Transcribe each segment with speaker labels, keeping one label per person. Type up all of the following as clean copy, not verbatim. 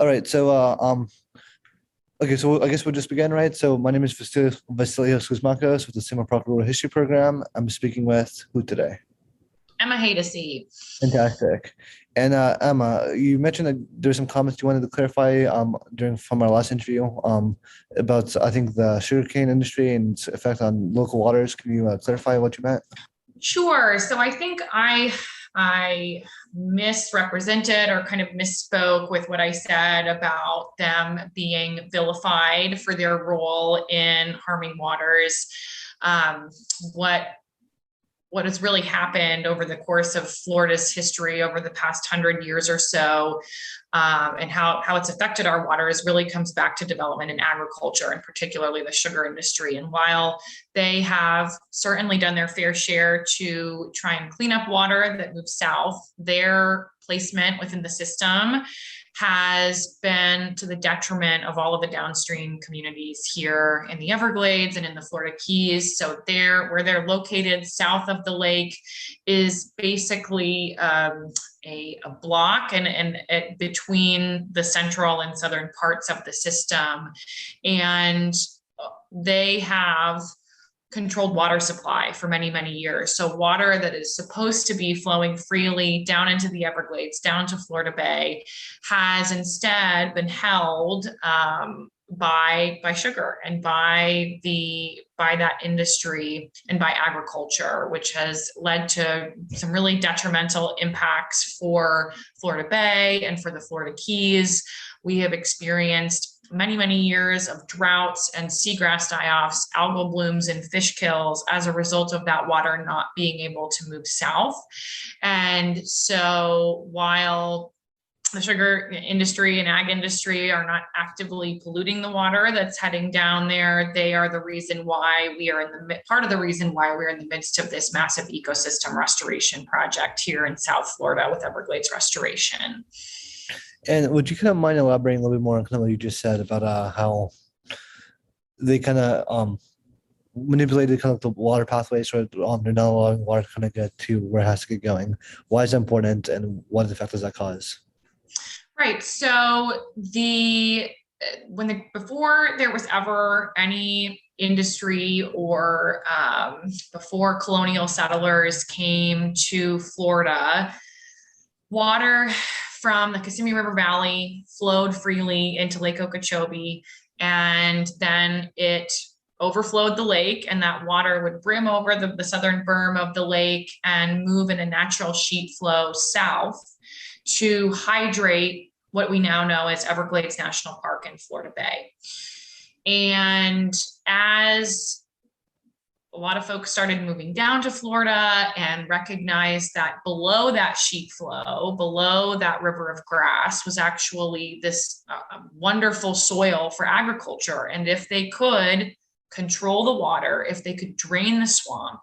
Speaker 1: All right. Okay. So I guess we'll just begin, right? So my name is Vasilios Kosmakos with the SEMA Proctor History Program. I'm speaking with who today?
Speaker 2: Emma Haydocy.
Speaker 1: Fantastic. And Emma, you mentioned that there's some comments you wanted to clarify during from our last interview about I think the sugarcane industry and its effect on local waters. Can you clarify what you meant?
Speaker 2: Sure. So I think I misrepresented or kind of misspoke with what I said about them being vilified for their role in harming waters. Um, what what has really happened over the course of Florida's history over the past 100 years or so, and how it's affected our waters really comes back to development in agriculture, and particularly the sugar industry. And while they have certainly done their fair share to try and clean up water that moves south, their placement within the system has been to the detriment of all of the downstream communities here in the Everglades and in the Florida Keys. So where they're located south of the lake is basically a block and between the central and southern parts of the system. And they have controlled water supply for many, many years. So water that is supposed to be flowing freely down into the Everglades, down to Florida Bay, has instead been held by sugar and by that industry and by agriculture, which has led to some really detrimental impacts for Florida Bay and for the Florida Keys. We have experienced many, many years of droughts and seagrass die-offs, algal blooms, and fish kills as a result of that water not being able to move south. And so while the sugar industry and ag industry are not actively polluting the water that's heading down there, they are the reason why we are part of the reason why we're in the midst of this massive ecosystem restoration project here in South Florida with Everglades Restoration.
Speaker 1: And would you kind of mind elaborating a little bit more on kind of what you just said about how they kind of manipulated kind of the water pathways, so they're not allowing water to kind of get to where it has to get going. Why is that important, and what effect does that cause?
Speaker 2: Right. So before there was ever any industry or before colonial settlers came to Florida, water from the Kissimmee River Valley flowed freely into Lake Okeechobee, and then it overflowed the lake, and that water would brim over the southern berm of the lake and move in a natural sheet flow south to hydrate what we now know as Everglades National Park in Florida Bay. And as a lot of folks started moving down to Florida and recognized that below that sheet flow, below that river of grass, was actually this wonderful soil for agriculture. And if they could control the water, if they could drain the swamp,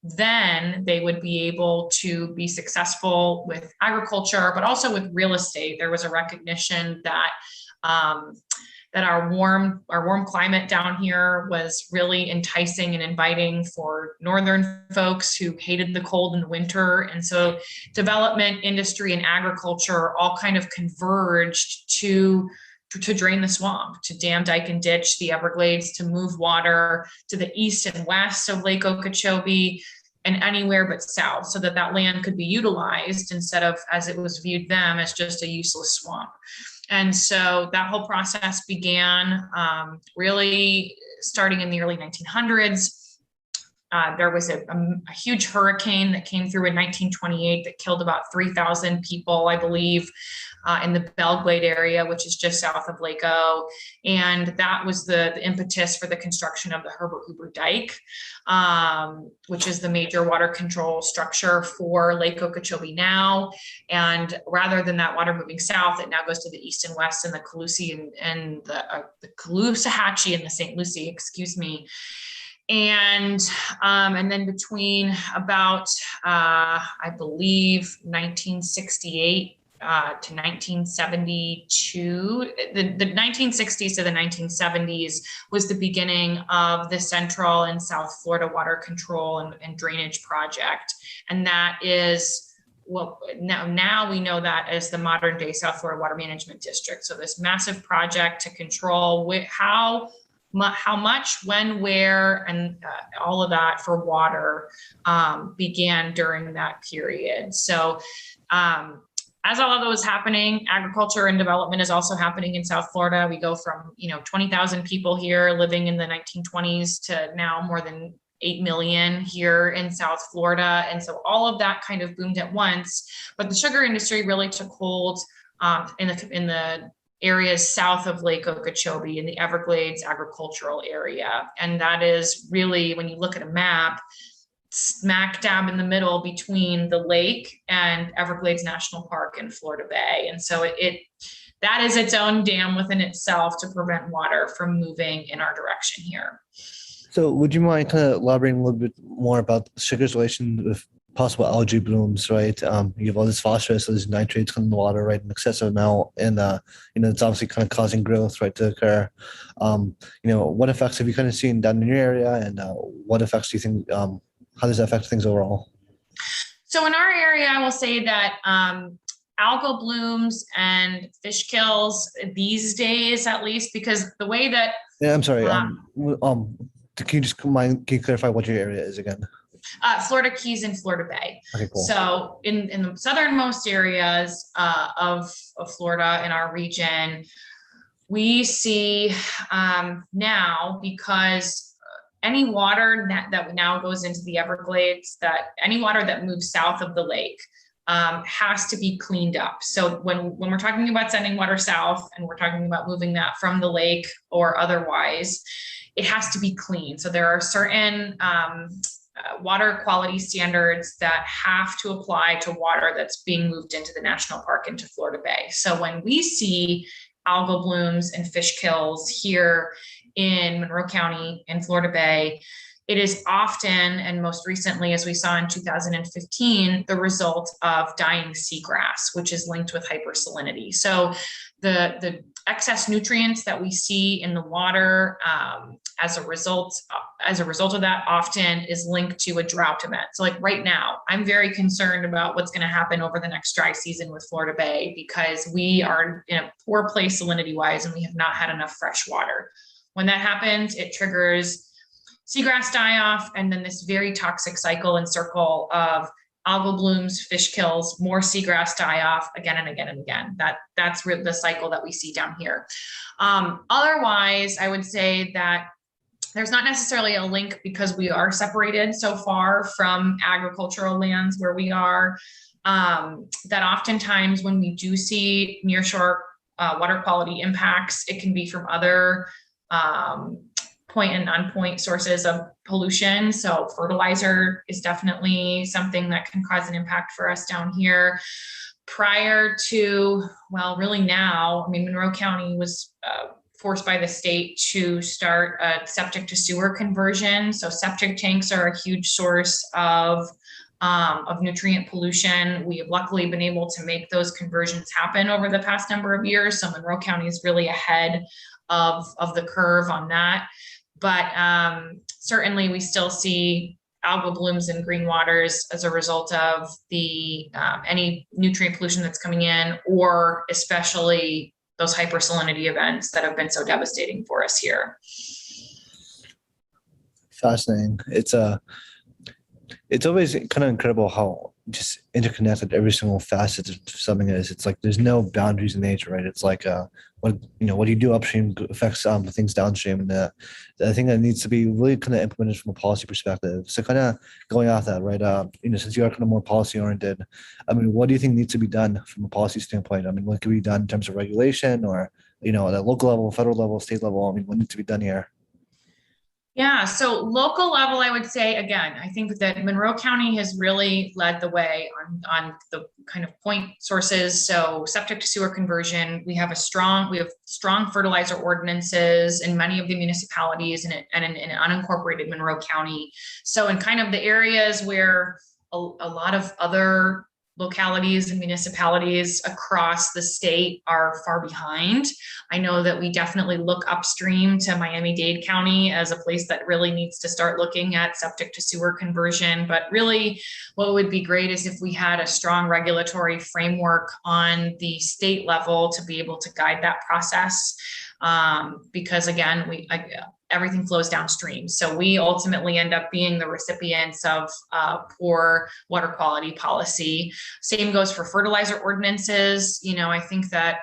Speaker 2: then they would be able to be successful with agriculture, but also with real estate. There was a recognition that that our warm climate down here was really enticing and inviting for northern folks who hated the cold in the winter. And so development, industry, and agriculture all kind of converged to drain the swamp, to dam, dike, and ditch the Everglades, to move water to the east and west of Lake Okeechobee and anywhere but south, so that land could be utilized instead of, as it was viewed them, as just a useless swamp. And so that whole process began really starting in the early 1900s. There was a huge hurricane that came through in 1928 that killed about 3,000 people, I believe, in the Belglade area, which is just south of Lake O. And that was the impetus for the construction of the Herbert Hoover Dike, which is the major water control structure for Lake Okeechobee now. And rather than that water moving south, it now goes to the east and west and the Caloosahatchee and the Caloosahatchee and the St. Lucie, excuse me. And then between about, I believe, 1968 to 1972, the 1960s to the 1970s was the beginning of the Central and South Florida Water Control and Drainage Project. And that is well, now we know that as the modern day South Florida Water Management District. So this massive project to control how much, when, where, and all of that for water began during that period. So as all of those is happening, agriculture and development is also happening in South Florida. We go from 20,000 people here living in the 1920s to now more than 8 million here in South Florida. And so all of that kind of boomed at once, but the sugar industry really took hold in the areas south of Lake Okeechobee in the Everglades agricultural area. And that is really, when you look at a map, smack dab in the middle between the lake and Everglades National Park in Florida Bay. And so that is its own dam within itself to prevent water from moving in our direction here.
Speaker 1: So would you mind kind of elaborating a little bit more about sugar's relation with possible algae blooms, right? You have all this phosphorus, so these nitrates come in the water, right, in excessive amount, and it's obviously kind of causing growth, right, to occur. What effects have you kind of seen down in your area, and what effects do you think? How does that affect things overall?
Speaker 2: So in our area, I will say that algal blooms and fish kills these days, at least, because the way that
Speaker 1: I'm sorry. Can you clarify what your area is again?
Speaker 2: Florida Keys and Florida Bay.
Speaker 1: Okay, cool.
Speaker 2: So in the southernmost areas of Florida in our region, we see now, because any water that now goes into the Everglades, that any water that moves south of the lake has to be cleaned up. So when we're talking about sending water south and we're talking about moving that from the lake or otherwise, it has to be clean. So there are certain water quality standards that have to apply to water that's being moved into the national park, into Florida Bay. So when we see algal blooms and fish kills here in Monroe County in Florida Bay, it is often, and most recently, as we saw in 2015, the result of dying seagrass, which is linked with hypersalinity. So the excess nutrients that we see in the water as a result of that often is linked to a drought event. So like right now, I'm very concerned about what's going to happen over the next dry season with Florida Bay, because we are in a poor place salinity wise and we have not had enough fresh water. When that happens, it triggers seagrass die off, and then this very toxic cycle and circle of algal blooms, fish kills, more seagrass die off again and again and again. That's really the cycle that we see down here. Otherwise, I would say that there's not necessarily a link, because we are separated so far from agricultural lands where we are, that oftentimes when we do see nearshore water quality impacts, it can be from other point and non-point sources of pollution. So fertilizer is definitely something that can cause an impact for us down here. Prior to, well, really now, I mean, Monroe County was forced by the state to start a septic to sewer conversion. So septic tanks are a huge source of nutrient pollution. We have luckily been able to make those conversions happen over the past number of years. So Monroe County is really ahead of the curve on that. But certainly we still see algal blooms in green waters as a result of the any nutrient pollution that's coming in, or especially those hypersalinity events that have been so devastating for us here.
Speaker 1: Fascinating. It's always kind of incredible how just interconnected every single facet of something is. It's like there's no boundaries in nature, right? It's like what you do upstream affects things downstream, and I think that needs to be really kind of implemented from a policy perspective. So kind of going off that, right? Since you are kind of more policy oriented, I mean, what do you think needs to be done from a policy standpoint? I mean, what can be done in terms of regulation, or at a local level, federal level, state level? I mean, what needs to be done here?
Speaker 2: Yeah, so local level, I would say, again, I think that Monroe County has really led the way on the kind of point sources. So septic to sewer conversion, we have strong fertilizer ordinances in many of the municipalities and in unincorporated Monroe County. So in kind of the areas where a lot of other localities and municipalities across the state are far behind. I know that we definitely look upstream to Miami-Dade County as a place that really needs to start looking at septic to sewer conversion. But really, what would be great is if we had a strong regulatory framework on the state level to be able to guide that process. Because again, everything flows downstream. So we ultimately end up being the recipients of poor water quality policy. Same goes for fertilizer ordinances. I think that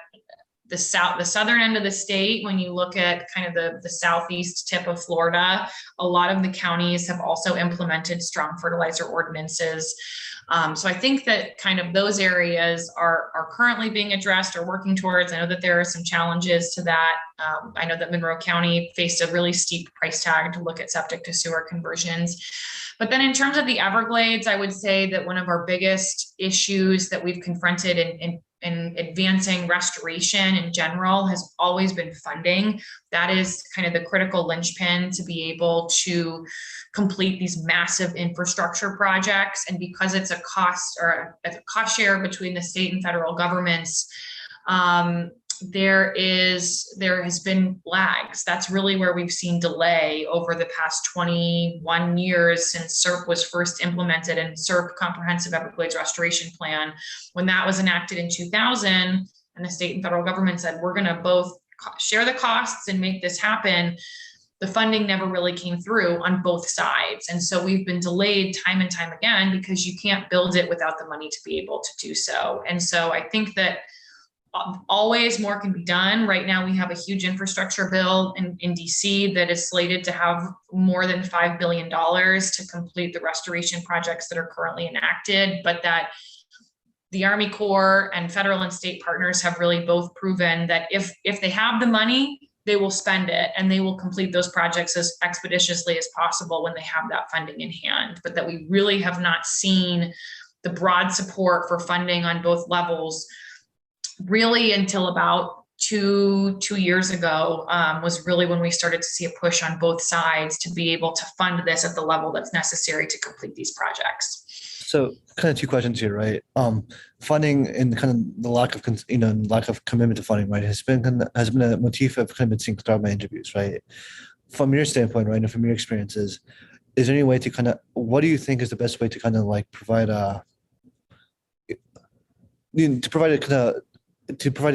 Speaker 2: the southern end of the state, when you look at kind of the southeast tip of Florida, a lot of the counties have also implemented strong fertilizer ordinances. So I think that kind of those areas are currently being addressed or working towards. I know that there are some challenges to that. I know that Monroe County faced a really steep price tag to look at septic to sewer conversions. But then in terms of the Everglades, I would say that one of our biggest issues that we've confronted in advancing restoration in general has always been funding. That is kind of the critical linchpin to be able to complete these massive infrastructure projects. And because it's a cost share between the state and federal governments, there has been lags. That's really where we've seen delay over the past 21 years since SERP was first implemented, and SERP, Comprehensive Everglades Restoration Plan, when that was enacted in 2000, and the state and federal government said, we're going to both share the costs and make this happen. The funding never really came through on both sides. And so we've been delayed time and time again because you can't build it without the money to be able to do so. And so I think that always more can be done. Right now, we have a huge infrastructure bill in DC that is slated to have more than $5 billion to complete the restoration projects that are currently enacted, but that the Army Corps and federal and state partners have really both proven that if they have the money, they will spend it and they will complete those projects as expeditiously as possible when they have that funding in hand. But that we really have not seen the broad support for funding on both levels really until about two years ago, was really when we started to see a push on both sides to be able to fund this at the level that's necessary to complete these projects.
Speaker 1: So kind of two questions here, right? Funding and kind of the lack of commitment to funding, right, has been a motif I've kind of been seeing throughout my interviews, right? From your standpoint, right, and from your experiences, is there any way to what do you think is the best way to kind of like provide a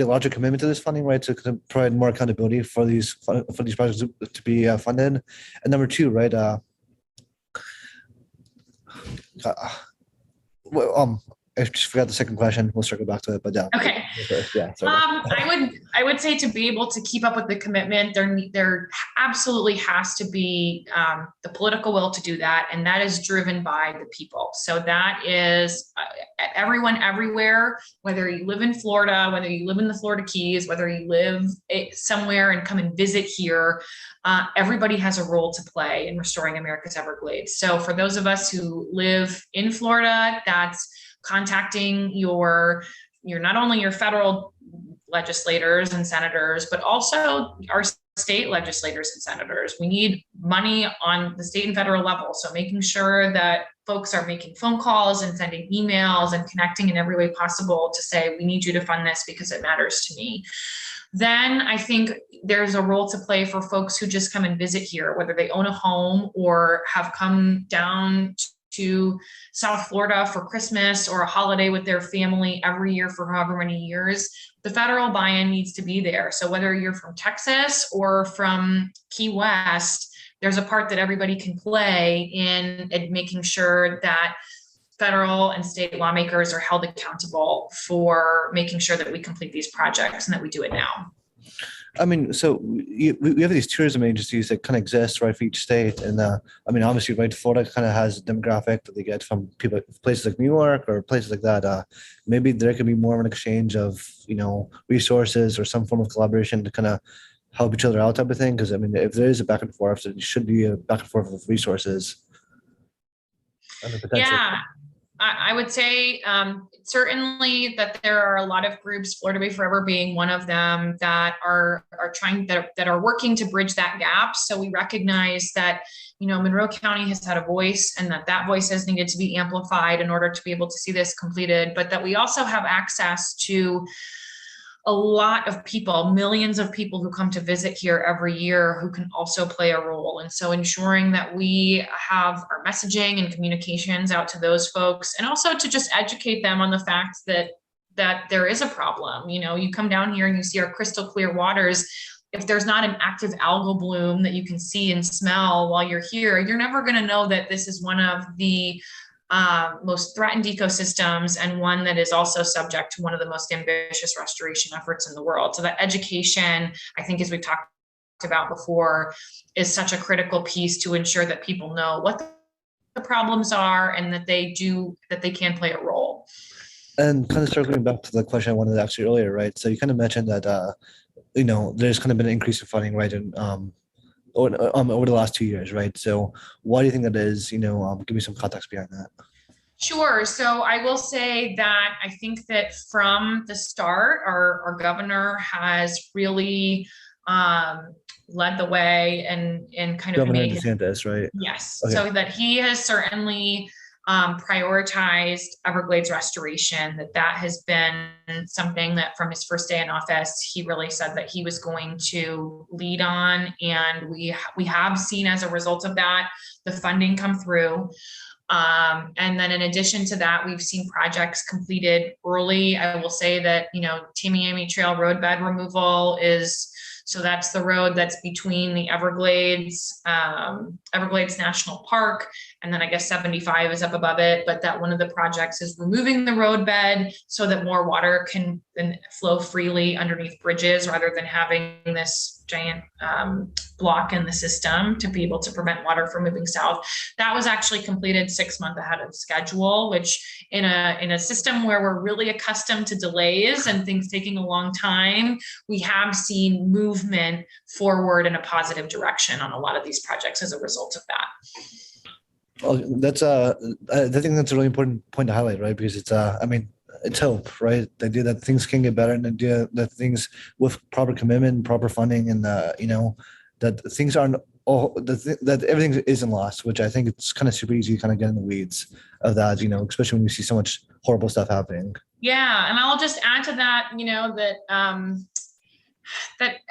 Speaker 1: larger commitment to this funding, right? To kind of provide more accountability for these projects to be funded, and number two, right? I just forgot the second question. We'll circle back to it, but yeah.
Speaker 2: Okay.
Speaker 1: Yeah.
Speaker 2: I would say to be able to keep up with the commitment, there absolutely has to be the political will to do that, and that is driven by the people. So that is everyone everywhere, whether you live in Florida, whether you live in the Florida Keys, whether you live somewhere and come and visit here, everybody has a role to play in restoring America's Everglades. So for those of us who live in Florida, that's contacting not only your federal legislators and senators, but also our state legislators and senators. We need money on the state and federal level. So making sure that folks are making phone calls and sending emails and connecting in every way possible to say, we need you to fund this because it matters to me. Then I think there's a role to play for folks who just come and visit here, whether they own a home or have come down to South Florida for Christmas or a holiday with their family every year for however many years. The federal buy-in needs to be there. So whether you're from Texas or from Key West, there's a part that everybody can play in making sure that federal and state lawmakers are held accountable for making sure that we complete these projects and that we do it now.
Speaker 1: I mean, so we have these tourism agencies that kind of exist, right, for each state. And I mean, obviously, right, Florida kind of has a demographic that they get from people, places like New York or places like that. Maybe there could be more of an exchange of, resources or some form of collaboration to kind of help each other out type of thing. Because, I mean, if there is a back and forth, there should be a back and forth of resources.
Speaker 2: Yeah. I would say certainly that there are a lot of groups, Florida Bay Forever being one of them, that are trying that are working to bridge that gap. So we recognize that, you know, Monroe County has had a voice, and that voice has needed to be amplified in order to be able to see this completed, but that we also have access to a lot of people, millions of people who come to visit here every year who can also play a role. And so ensuring that we have our messaging and communications out to those folks, and also to just educate them on the fact that there is a problem. You know, you come down here and you see our crystal clear waters. If there's not an active algal bloom that you can see and smell while you're here, you're never going to know that this is one of the most threatened ecosystems, and one that is also subject to one of the most ambitious restoration efforts in the world. So that education, I think, as we've talked about before, is such a critical piece to ensure that people know what the problems are, and that they can play a role.
Speaker 1: And kind of circling back to the question I wanted to ask you earlier, right? So you kind of mentioned that, you know, there's kind of been an increase in funding, right? And over the last 2 years, right? So why do you think that is? You know, give me some context behind that.
Speaker 2: Sure. So I will say that I think that from the start, our governor has really led the way and kind of
Speaker 1: Governor
Speaker 2: made
Speaker 1: DeSantis, right?
Speaker 2: yes.
Speaker 1: Okay.
Speaker 2: So that he has certainly prioritized Everglades restoration, that has been something that from his first day in office, he really said that he was going to lead on. And we have seen, as a result of that, the funding come through. And then in addition to that, we've seen projects completed early. I will say that, you know, Tamiami Trail roadbed removal so that's the road that's between the Everglades National Park, and then I guess 75 is up above it. But that one of the projects is removing the roadbed so that more water can then flow freely underneath bridges, rather than having this giant block in the system to be able to prevent water from moving south. That was actually completed 6 months ahead of schedule, which in a system where we're really accustomed to delays and things taking a long time, we have seen movement forward in a positive direction on a lot of these projects as a result of that.
Speaker 1: Well, that's I think that's a really important point to highlight, right? Because it's I mean, it's hope, right? The idea that things can get better, and the idea that things with proper commitment, proper funding, and you know, that things aren't all that everything isn't lost. Which I think it's kind of super easy to kind of get in the weeds of that, you know, especially when you see so much horrible stuff happening.
Speaker 2: Yeah, and I'll just add to that, you know, that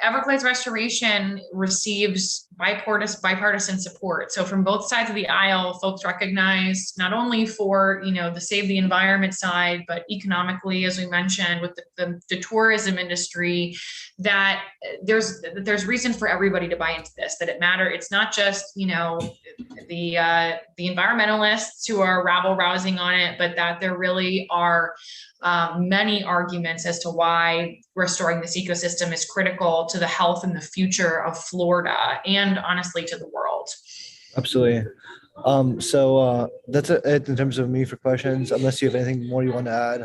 Speaker 2: Everglades restoration receives bipartisan support. So from both sides of the aisle, folks recognize not only for, you know, the save the environment side, but economically, as we mentioned, with the tourism industry, that there's reason for everybody to buy into this, that it matter. It's not just, you know, the environmentalists who are rabble rousing on it, but that there really are many arguments as to why restoring this ecosystem is critical to the health and the future of Florida, and honestly to the world.
Speaker 1: Absolutely. So that's it in terms of me for questions. Unless you have anything more you want to add.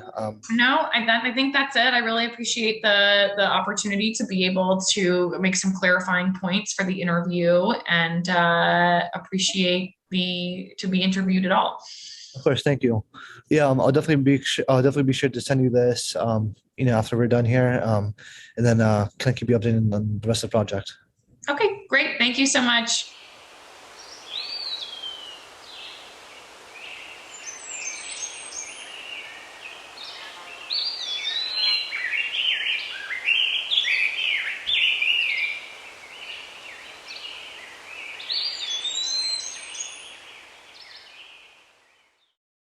Speaker 2: No, I think that's it. I really appreciate the opportunity to be able to make some clarifying points for the interview, and appreciate to be interviewed at all.
Speaker 1: Of course, thank you. Yeah, I'll definitely be sure to send you this. You know, after we're done here, and then kind of keep you updated on the rest of the project.
Speaker 2: Okay, great. Thank you so much.